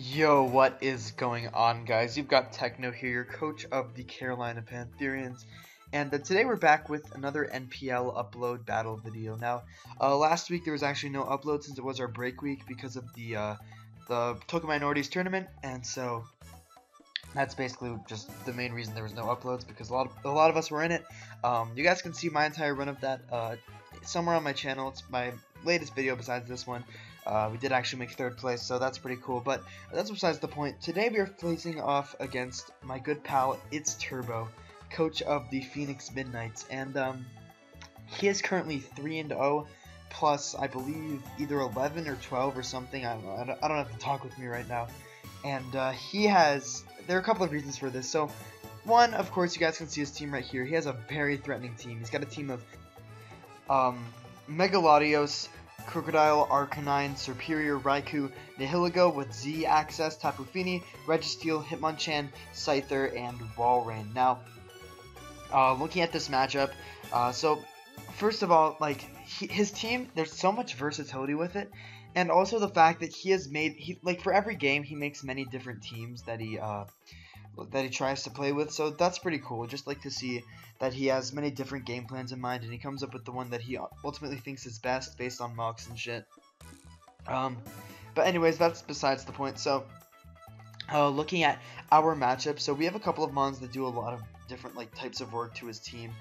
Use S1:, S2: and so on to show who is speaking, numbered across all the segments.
S1: Yo, what is going on, guys? You've got Techno here, your coach of the Carolina Pantherians, and today we're back with another NPL upload battle video. Now, last week there was actually no upload since it was our break week because of the Token Minorities tournament, and so that's basically just the main reason there was no uploads, because a lot of us were in it. You guys can see my entire run of that somewhere on my channel. It's my latest video besides this one. We did actually make 3rd place, so that's pretty cool, but that's besides the point. Today we are facing off against my good pal, It's Turbo, coach of the Phoenix Midnights, and he is currently 3-0, plus I believe either 11 or 12 or something. I don't know. I don't have to talk with me right now. And there are a couple of reasons for this. So, one, of course, you guys can see his team right here. He has a very threatening team. He's got a team of Megalodios, Crocodile, Arcanine, Superior, Raikou, Nihilego with Z Access, Tapu Fini, Registeel, Hitmonchan, Scyther, and Walrein. Now, looking at this matchup, so first of all, like his team, there's so much versatility with it, and also the fact that he has made for every game he makes many different teams that he tries to play with, so that's pretty cool. Just like to see that he has many different game plans in mind, and he comes up with the one that he ultimately thinks is best based on mocks and shit. But anyways, that's besides the point. So, looking at our matchup, so we have a couple of mons that do a lot of different types of work to his team,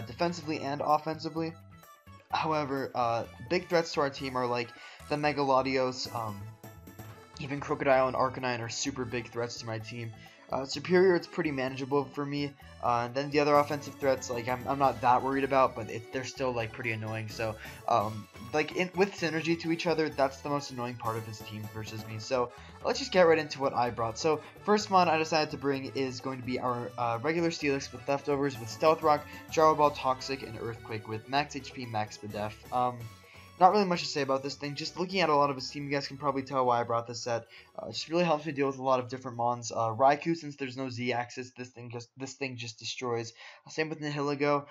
S1: defensively and offensively. However, big threats to our team are like the Megalodios, even Crocodile and Arcanine are super big threats to my team. Superior, it's pretty manageable for me. And then the other offensive threats, I'm not that worried about, but they're still pretty annoying. So, with synergy to each other, that's the most annoying part of his team versus me. So let's just get right into what I brought. So first mon I decided to bring is going to be our regular Steelix with leftovers with Stealth Rock, Gyro Ball, Toxic, and Earthquake with max HP, max Bedef. Not really much to say about this thing. Just looking at a lot of his team, you guys can probably tell why I brought this set. It just really helps me deal with a lot of different mons. Raikou, since there's no Z-axis, this thing just destroys. Same with Nihilego.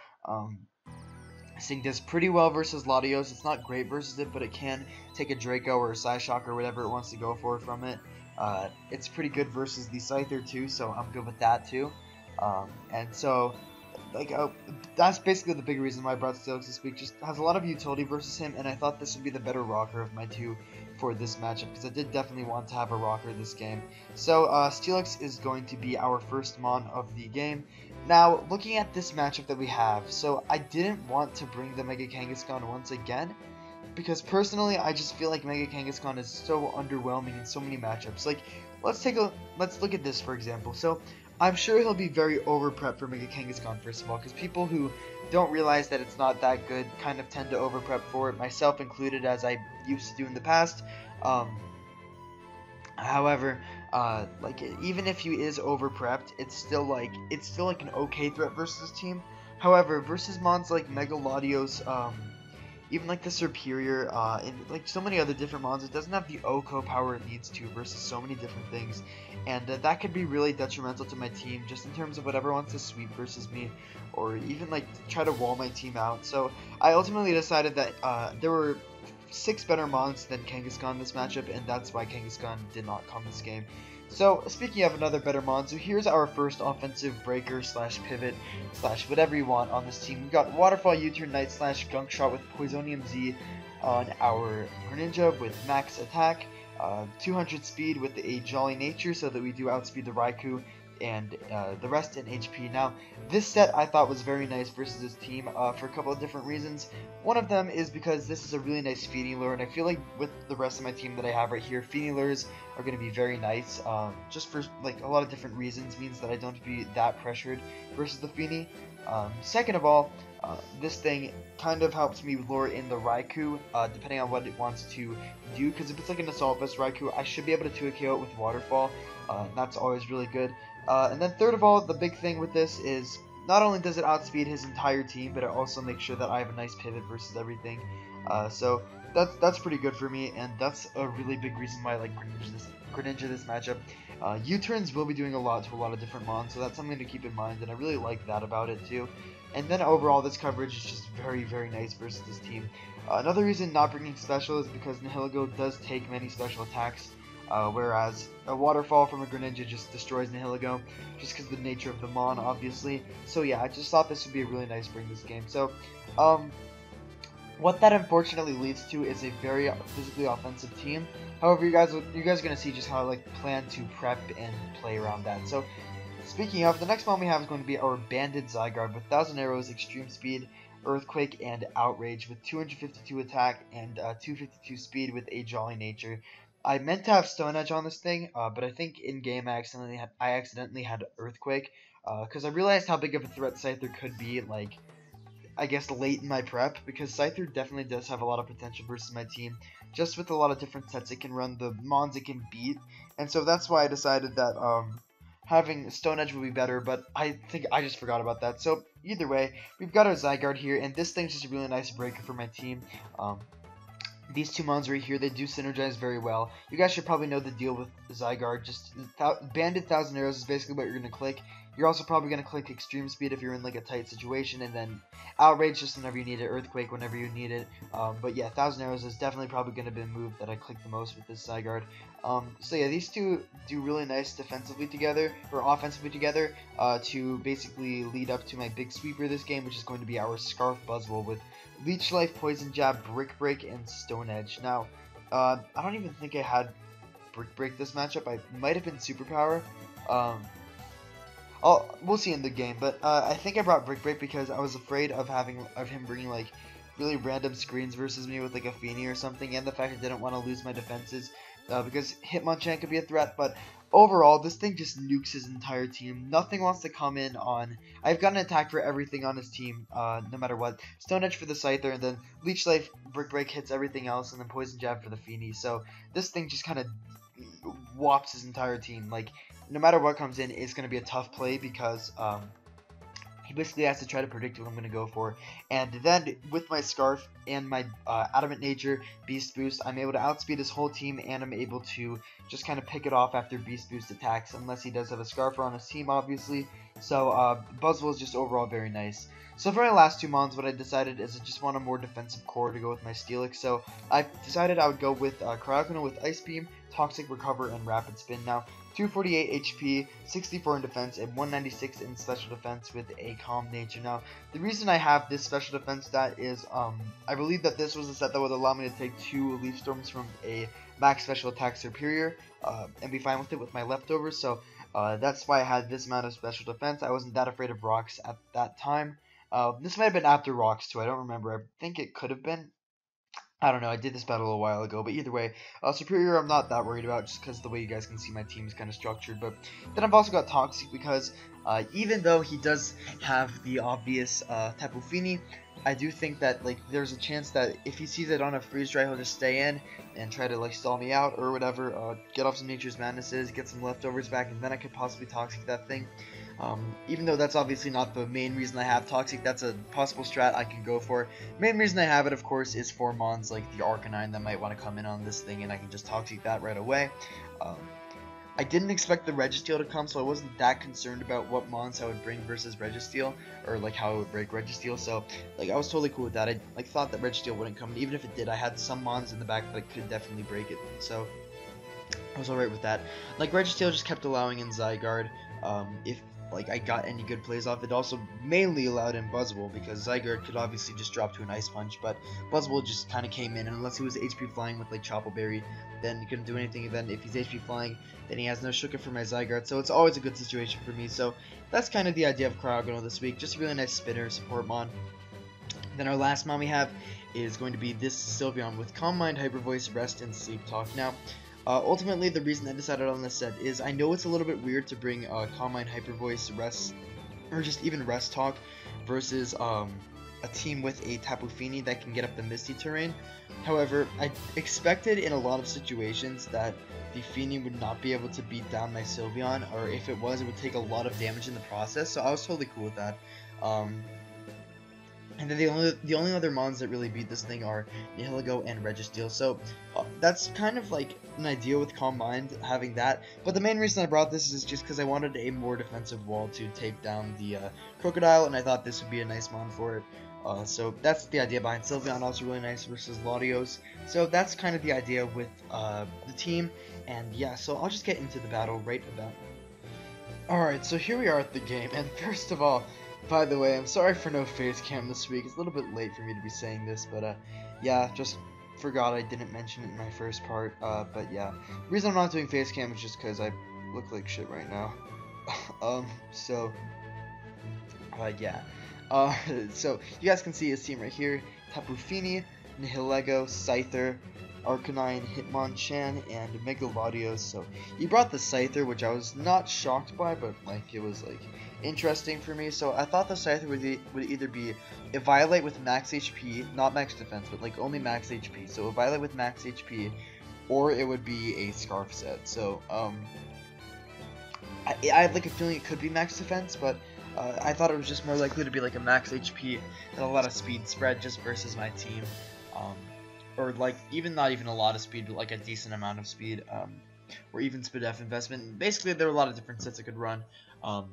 S1: This thing does pretty well versus Latios. It's not great versus it, but it can take a Draco or a Psyshock or whatever it wants to go for from it. It's pretty good versus the Scyther too, so I'm good with that too. And so, that's basically the big reason why I brought Steelix this week. Just has a lot of utility versus him, and I thought this would be the better rocker of my two for this matchup, because I did definitely want to have a rocker this game. So, Steelix is going to be our first mon of the game. Now, looking at this matchup that we have, so I didn't want to bring the Mega Kangaskhan once again, because personally, I just feel like Mega Kangaskhan is so underwhelming in so many matchups. Let's look at this, for example. So, I'm sure he'll be very over-prepped for Mega Kangaskhan, first of all, because people who don't realize that it's not that good kind of tend to over-prep for it, myself included, as I used to do in the past. However, even if he is over-prepped, it's still an okay threat versus his team. However, versus mons like Megalodios, even the Superior, and so many other different mons, it doesn't have the OHKO power it needs to versus so many different things, and that could be really detrimental to my team, just in terms of whatever wants to sweep versus me, or even try to wall my team out. So I ultimately decided that there were 6 better mons than Kangaskhan in this matchup, and that's why Kangaskhan did not come this game. So, speaking of another better mon, so here's our first offensive breaker slash pivot slash whatever you want on this team. We got Waterfall, U-Turn, Knight slash Gunk Shot with Poisonium Z on our Greninja with max attack, 200 speed with a Jolly Nature so that we do outspeed the Raikou, and the rest in HP. Now, this set I thought was very nice versus this team for a couple of different reasons. One of them is because this is a really nice feeding lure, and I feel like with the rest of my team that I have right here, feeding lures are going to be very nice, just for a lot of different reasons. Means that I don't have to be that pressured versus the Feeny. Second of all, this thing kind of helps me lure in the Raikou, depending on what it wants to do, because if it's an Assault Vest Raikou, I should be able to 2KO it with Waterfall, and that's always really good. And then third of all, the big thing with this is, not only does it outspeed his entire team, but it also makes sure that I have a nice pivot versus everything. So that's pretty good for me, and that's a really big reason why I like Greninja this matchup. U-turns will be doing a lot to a lot of different mons, so that's something to keep in mind, and I really like that about it too. And then overall, this coverage is just very, very nice versus this team. Another reason not bringing special is because Nihilego does take many special attacks. whereas a Waterfall from a Greninja just destroys Nihilego, just because of the nature of the Mon, obviously. So yeah, I just thought this would be a really nice bring this game. So, what that unfortunately leads to is a very physically offensive team. However, you guys are gonna see just how I like plan to prep and play around that. So, speaking of, the next one we have is going to be our Banded Zygarde with 1000 arrows, extreme speed, earthquake, and outrage with 252 attack and 252 speed with a jolly nature. I meant to have Stone Edge on this thing, but I think in game I accidentally had earthquake, because I realized how big of a threat Scyther could be, like, I guess late in my prep, because Scyther definitely does have a lot of potential versus my team, just with a lot of different sets it can run, the mons it can beat, and so that's why I decided that having Stone Edge would be better, but I think I just forgot about that. So either way, we've got our Zygarde here, and this thing's just a really nice breaker for my team. These two mons right here, they do synergize very well. You guys should probably know the deal with Zygarde. Just Banded 1000 arrows is basically what you're going to click. You're also probably going to click extreme speed if you're in like a tight situation, and then outrage just whenever you need it, earthquake whenever you need it. But yeah, 1000 arrows is definitely probably going to be a move that I click the most with this Zygarde. So yeah, these two do really nice defensively together, or offensively together, to basically lead up to my big sweeper this game, which is going to be our Scarf Buzzwole with Leech Life, Poison Jab, Brick Break, and Stone Edge. Now, I don't even think I had Brick Break this matchup. I might have been Superpower. We'll see in the game, but I think I brought Brick Break because I was afraid of him bringing like really random screens versus me with like a Feeny or something, and the fact I didn't want to lose my defenses because Hitmonchan could be a threat. But overall, this thing just nukes his entire team. Nothing wants to come in on. I've got an attack for everything on his team, no matter what. Stone Edge for the Scyther, and then Leech Life, Brick Break hits everything else, and then Poison Jab for the Feeny. So this thing just kind of whops his entire team. Like, no matter what comes in, it's going to be a tough play because he basically has to try to predict what I'm going to go for. And then with my Scarf and my Adamant Nature Beast Boost, I'm able to outspeed his whole team, and I'm able to just kind of pick it off after Beast Boost attacks, unless he does have a Scarfer on his team, obviously. So Buzzwole is just overall very nice. So for my last two mons, what I decided is I just want a more defensive core to go with my Steelix. So I decided I would go with Cryogonal with Ice Beam, Toxic Recover, and Rapid Spin. Now, 248 HP, 64 in defense, and 196 in special defense with a Calm Nature. Now, the reason I have this special defense stat is I believe that this was a set that would allow me to take 2 Leaf Storms from a max special attack superior and be fine with it with my leftovers. So that's why I had this amount of special defense. I wasn't that afraid of rocks at that time. This might have been after rocks too. I don't remember. I think it could have been. I don't know, I did this battle a while ago, but either way, Superior I'm not that worried about, just because the way you guys can see my team is kind of structured. But then I've also got Toxic, because even though he does have the obvious Tapu Fini, I do think that like there's a chance that if he sees it on a freeze dry, he'll just stay in and try to like stall me out or whatever, get off some Nature's Madnesses, get some leftovers back, and then I could possibly Toxic that thing. Even though that's obviously not the main reason I have Toxic, that's a possible strat I can go for. Main reason I have it, of course, is for mons like the Arcanine that might want to come in on this thing, and I can just Toxic that right away. I didn't expect the Registeel to come, so I wasn't that concerned about what mons I would bring versus Registeel, or like how it would break Registeel, so like I was totally cool with that. I like thought that Registeel wouldn't come, and even if it did, I had some mons in the back that could definitely break it, so I was alright with that. Like Registeel just kept allowing in Zygarde, if like I got any good plays off. It also mainly allowed in Buzzwole, because Zygarde could obviously just drop to an Ice Punch, but Buzzwole just kind of came in, and unless he was HP flying with like Chople Berry, then he couldn't do anything. And then if he's HP flying, then he has no Shuka for my Zygarde, so it's always a good situation for me. So that's kind of the idea of Cryogonal this week, just a really nice spinner support mon. Then our last mon we have is going to be this Sylveon with Calm Mind, Hyper Voice, Rest, and Sleep Talk. Now, ultimately, the reason I decided on this set is I know it's a little bit weird to bring Calm Mind, Hyper Voice, Rest, or just even Rest Talk versus a team with a Tapu Fini that can get up the Misty terrain. However, I expected in a lot of situations that the Fini would not be able to beat down my Sylveon, or if it was, it would take a lot of damage in the process, so I was totally cool with that. And then the only other mons that really beat this thing are Nihilego and Registeel. So that's kind of like an idea with Calm Mind, having that. But the main reason I brought this is just because I wanted a more defensive wall to take down the Crocodile, and I thought this would be a nice mon for it. So that's the idea behind Sylveon, also really nice versus Latios. So that's kind of the idea with the team. And yeah, so I'll just get into the battle right about. Alright, so here we are at the game, and first of all, by the way, I'm sorry for no face cam this week. It's a little bit late for me to be saying this, but yeah, just forgot I didn't mention it in my first part, but yeah. The reason I'm not doing face cam is just because I look like shit right now. So, yeah. So, you guys can see his team right here. Tapu Fini, Nihilego, Scyther, Arcanine, Hitmonchan, and Megalodios. So he brought the Scyther, which I was not shocked by, but like it was like interesting for me. So I thought the Scyther would either be a Violate with max HP, not max defense, but like only max HP. So a Violate with max HP, or it would be a Scarf set. So I had like a feeling it could be max defense, but I thought it was just more likely to be like a max HP and a lot of speed spread just versus my team. Or like not even a lot of speed, but like a decent amount of speed, or even speed F investment. Basically, there were a lot of different sets I could run, so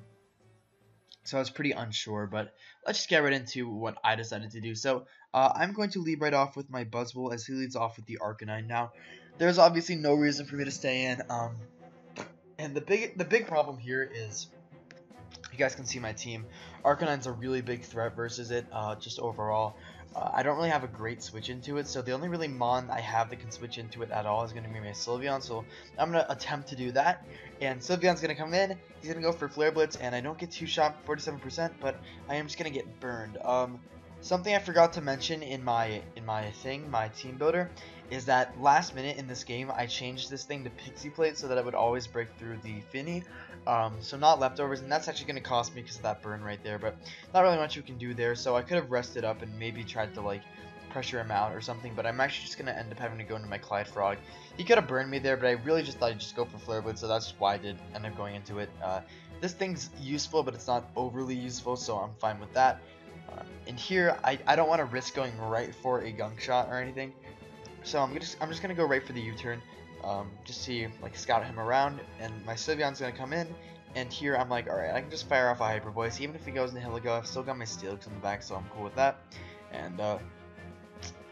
S1: I was pretty unsure. But let's just get right into what I decided to do. So I'm going to lead right off with my Buzzwole as he leads off with the Arcanine. Now, there's obviously no reason for me to stay in, and the big problem here is, you guys can see my team. Arcanine's a really big threat versus it, just overall. I don't really have a great switch into it, so the only really Mon I have that can switch into it at all is going to be my Sylveon, so I'm going to attempt to do that. And Sylveon's going to come in, he's going to go for Flare Blitz, and I don't get 2-shot, 47%, but I am just going to get burned. Something I forgot to mention in my team builder, is that last minute in this game, I changed this thing to Pixie Plate so that it would always break through the Finny. So not leftovers, and that's actually going to cost me because of that burn right there, but not really much we can do there, so I could have rested up and maybe tried to like pressure him out or something, but I'm actually just going to end up having to go into my Clyde Frog. He could have burned me there, but I really just thought I'd just go for Flare Blitz, so that's why I did end up going into it. This thing's useful, but it's not overly useful, so I'm fine with that. And here, I don't want to risk going right for a gunk shot or anything, so I'm just gonna go right for the U-turn, just to like scout him around, and my Sylveon's gonna come in, and here I'm like, alright, I can just fire off a Hyper Voice, even if he goes Nihilego, I've still got my Steelix in the back, so I'm cool with that, and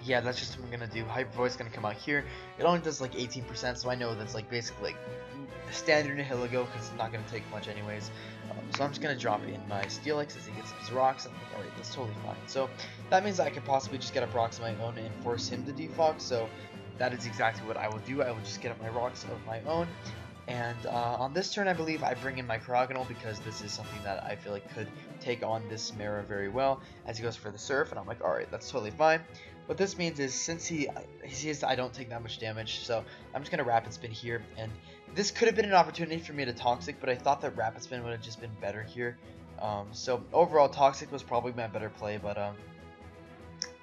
S1: yeah, that's just what I'm gonna do. Hyper Voice gonna come out here, it only does like 18%, so I know that's like basically like standard Nihilego, because it's not gonna take much anyways. So I'm just going to drop in my Steelix as he gets his rocks, and I'm like, alright, that's totally fine. So that means I could possibly just get up rocks of my own and force him to defog, so that is exactly what I will do. I will just get up my rocks of my own, and on this turn I believe I bring in my Cryogonal, because this is something that I feel like could take on this Mara very well, as he goes for the Surf, and I'm like, alright, that's totally fine. What this means is, since he sees I don't take that much damage, so I'm just going to Rapid Spin here, and this could have been an opportunity for me to Toxic, but I thought that Rapid Spin would have just been better here. So overall, Toxic was probably my better play, but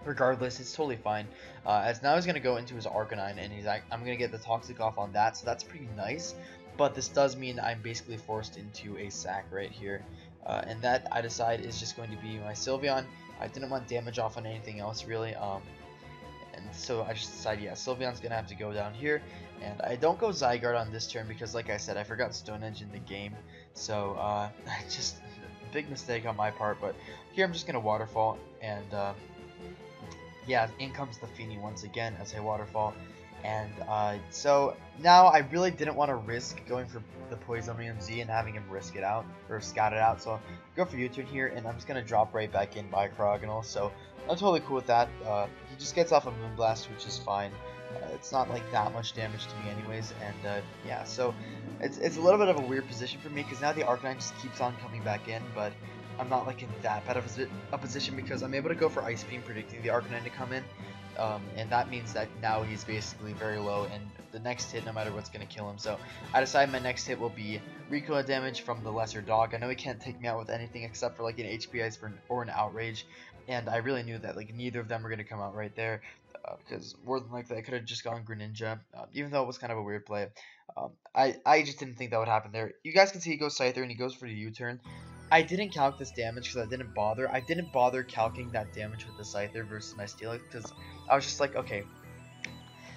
S1: regardless, it's totally fine. As now he's going to go into his Arcanine, and I'm going to get the Toxic off on that, so that's pretty nice. But this does mean I'm basically forced into a sack right here. And that, I decide, is just going to be my Sylveon. I didn't want damage off on anything else, really. And so I just decided, yeah, Sylveon's going to have to go down here. And I don't go Zygarde on this turn because, like I said, I forgot Stone Edge in the game. So, just a big mistake on my part. But here I'm just going to Waterfall. And, yeah, in comes the Feeny once again as I Waterfall. And, so now I really didn't want to risk going for the Poisonium Z and having him risk it out, or scout it out. So, go for U-turn here, and I'm just going to drop right back in my Cryogonal. So, I'm totally cool with that. He just gets off a Moonblast, which is fine. It's not like that much damage to me anyways, and yeah, so it's a little bit of a weird position for me, because now the Arcanine just keeps on coming back in, but I'm not like in that bad of a position, because I'm able to go for Ice Beam, predicting the Arcanine to come in, and that means that now he's basically very low, and the next hit, no matter what's going to kill him. So I decide my next hit will be recoil damage from the Lesser Dog. I know he can't take me out with anything except for like an HP Ice or an Outrage, and I really knew that like neither of them were going to come out right there. Because more than likely I could have just gone Greninja, even though it was kind of a weird play. I just didn't think that would happen there. You guys can see he goes Scyther and he goes for the U-turn. I didn't calc this damage because I didn't bother. I didn't bother calcing that damage with the Scyther versus my Steelix, because I was just like, okay,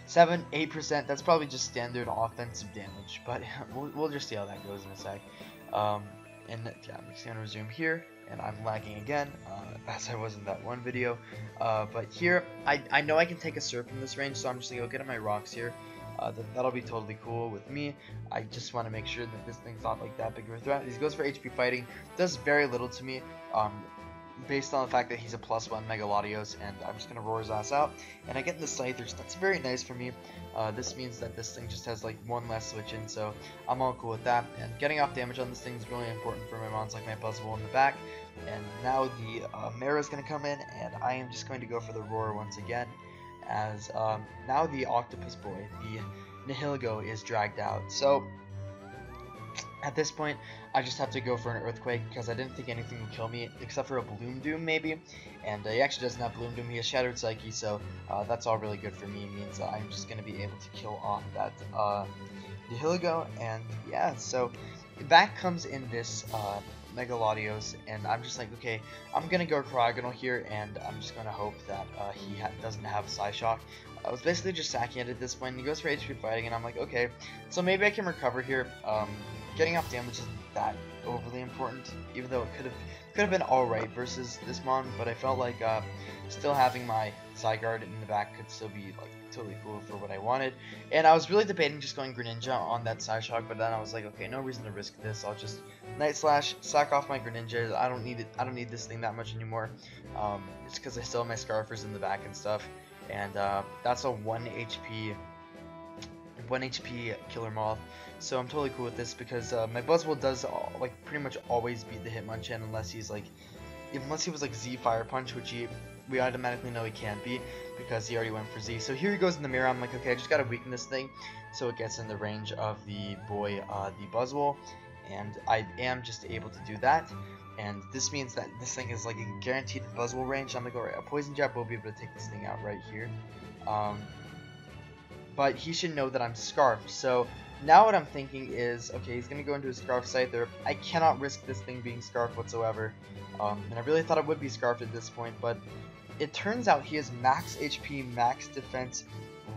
S1: 7-8%, that's probably just standard offensive damage, but we'll just see how that goes in a sec. And yeah, I'm just going to resume here, and I'm lagging again, as I was in that one video. But here, I know I can take a Surf from this range, so I'm just going to go get my rocks here. that'll be totally cool with me. I just want to make sure that this thing's not like that big of a threat. He goes for HP fighting, does very little to me, based on the fact that he's a +1 Mega Latios, and I'm just gonna roar his ass out. And I get the Scythers. That's very nice for me. This means that this thing just has like one less switch in, so I'm all cool with that. And getting off damage on this thing is really important for my mons like my Buzzwole in the back. And now the Mara is gonna come in, and I am just going to go for the roar once again. As now the Octopus Boy, the Nihilego, is dragged out. So at this point, I just have to go for an Earthquake because I didn't think anything would kill me except for a Bloom Doom maybe. And he actually doesn't have Bloom Doom, he has Shattered Psyche, so that's all really good for me. It means I'm just going to be able to kill off that Nihilego. And yeah, so back comes in this Mega Latios, and I'm just like, okay, I'm going to go Cryogonal here, and I'm just going to hope that he doesn't have Psyshock. I was basically just sacking it at this point. He goes for HP fighting, and I'm like, okay, so maybe I can recover here. Getting off damage isn't that overly important, even though it could have been alright versus this mon, but I felt like still having my Zygarde in the back could still be like totally cool for what I wanted. And I was really debating just going Greninja on that Psyshock, but then I was like, okay, no reason to risk this. I'll just Night Slash, sack off my Greninja. I don't need it. I don't need this thing that much anymore. It's because I still have my Scarfers in the back and stuff, and that's a 1 HP Killer Moth. So I'm totally cool with this because my Buzzwole does like pretty much always beat the Hitmonchan unless he was like Z Fire Punch, which we automatically know he can't be because he already went for Z. So here he goes in the mirror. I'm like, okay, I just gotta weaken this thing so it gets in the range of the boy, the Buzzwole, and I am just able to do that. And this means that this thing is like a guaranteed Buzzwole range. I'm like, alright, a Poison Jab will be able to take this thing out right here. But he should know that I'm Scarfed. So now what I'm thinking is, okay, he's going to go into a Scarf Scyther. I cannot risk this thing being Scarfed whatsoever. And I really thought it would be Scarfed at this point, but it turns out he has max HP, max defense,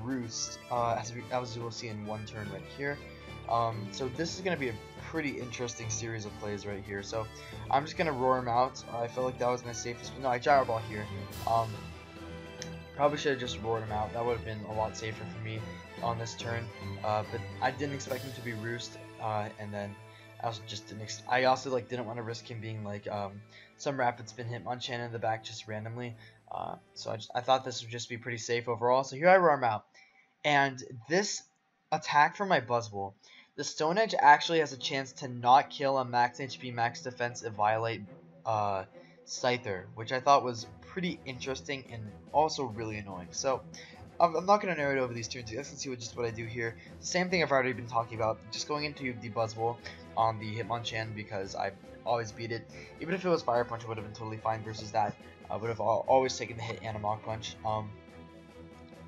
S1: Roost, as you will see in one turn right here. So this is going to be a pretty interesting series of plays right here. So I'm just going to roar him out. I felt like that was my safest. No, I Gyro Ball here. Probably should have just roared him out. That would have been a lot safer for me on this turn. But I didn't expect him to be Roost, and then I also just didn't. I also like didn't want to risk him being like some Rapid Spin Hitmonchan in the back just randomly. So I thought this would just be pretty safe overall. So here I roar him out, and this attack from my Buzzwole, the Stone Edge actually has a chance to not kill a max HP, max defense, Violate Scyther, which I thought was pretty interesting and also really annoying. So I'm not going to narrate over these turns. You guys can see what I do here. The same thing I've already been talking about, just going into the Buzzwole on the Hitmonchan because I always beat it. Even if it was Fire Punch, it would have been totally fine versus that. I would have always taken the hit and a Mach Punch.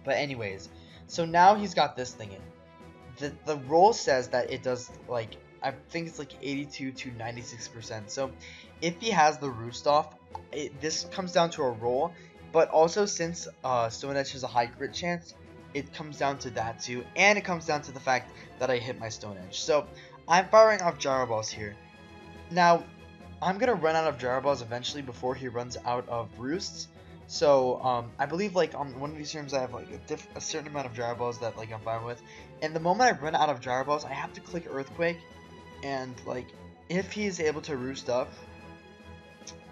S1: But anyways, so now he's got this thing in. The roll says that it does like, I think it's like 82 to 96%. So if he has the Roost off, this comes down to a roll. But also since Stone Edge has a high crit chance, it comes down to that too. And it comes down to the fact that I hit my Stone Edge. So I'm firing off Gyro Balls here. Now, I'm going to run out of Gyro Balls eventually before he runs out of Roosts. So I believe like on one of these turns I have like a certain amount of Gyro Balls that like I'm fine with. And the moment I run out of Gyro Balls, I have to click Earthquake. And like if he is able to Roost up,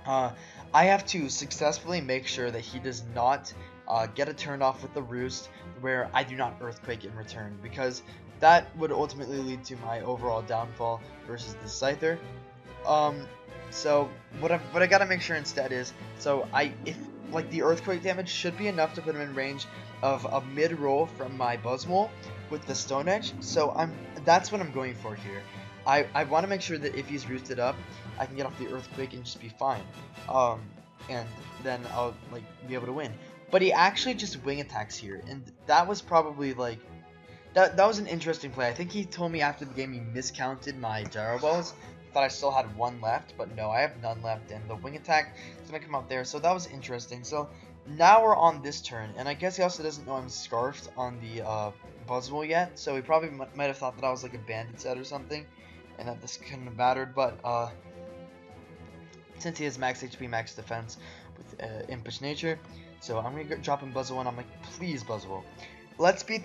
S1: I have to successfully make sure that he does not get a turn off with the Roost where I do not Earthquake in return, because that would ultimately lead to my overall downfall versus the Scyther. So what I gotta make sure instead is, so if like the Earthquake damage should be enough to put him in range of a mid roll from my Buzzwole with the Stone Edge. So that's what I'm going for here. I want to make sure that if he's roosted up, I can get off the Earthquake and just be fine. And then I'll like be able to win. But he actually just wing attacks here, and that was probably like that was an interesting play. I think he told me after the game he miscounted my Gyro Balls. Thought I still had one left, but no, I have none left, and the wing attack is gonna come out there. So that was interesting. So now we're on this turn, and I guess he also doesn't know I'm Scarfed on the Buzzwole yet. So he probably might have thought that I was like a Bandit set or something, and that this couldn't have mattered. But since he has max HP, max defense with Impish Nature, so I'm gonna drop him Buzzwole, and I'm like, please Buzzwole. let's beat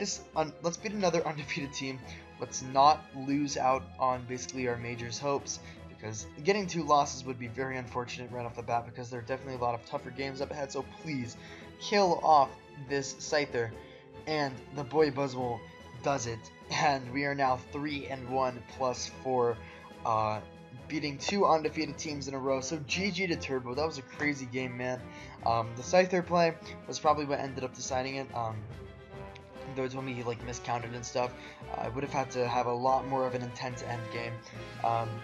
S1: let's beat another undefeated team. Let's not lose out on basically our majors hopes, because getting 2 losses would be very unfortunate right off the bat, because there are definitely a lot of tougher games up ahead. So please kill off this Scyther, and the boy Buzzwole does it, and we are now 3-1 plus 4, beating 2 undefeated teams in a row. So GG to Turbo. That was a crazy game, man. The Scyther play was probably what ended up deciding it. Though it told me he like miscounted and stuff, I would have had to have a lot more of an intense end game.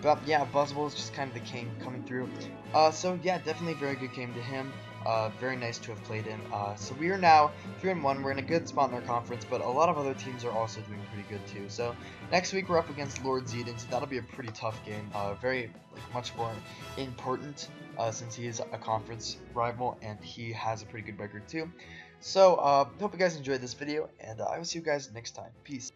S1: But yeah, Buzzwole is just kind of the king coming through. So yeah, definitely a very good game to him. Very nice to have played him. So we are now 3-1. We're in a good spot in our conference, but a lot of other teams are also doing pretty good too. So next week we're up against Lord Zedon, so that'll be a pretty tough game. Very much more important since he is a conference rival and he has a pretty good record too. So, hope you guys enjoyed this video, and I will see you guys next time. Peace.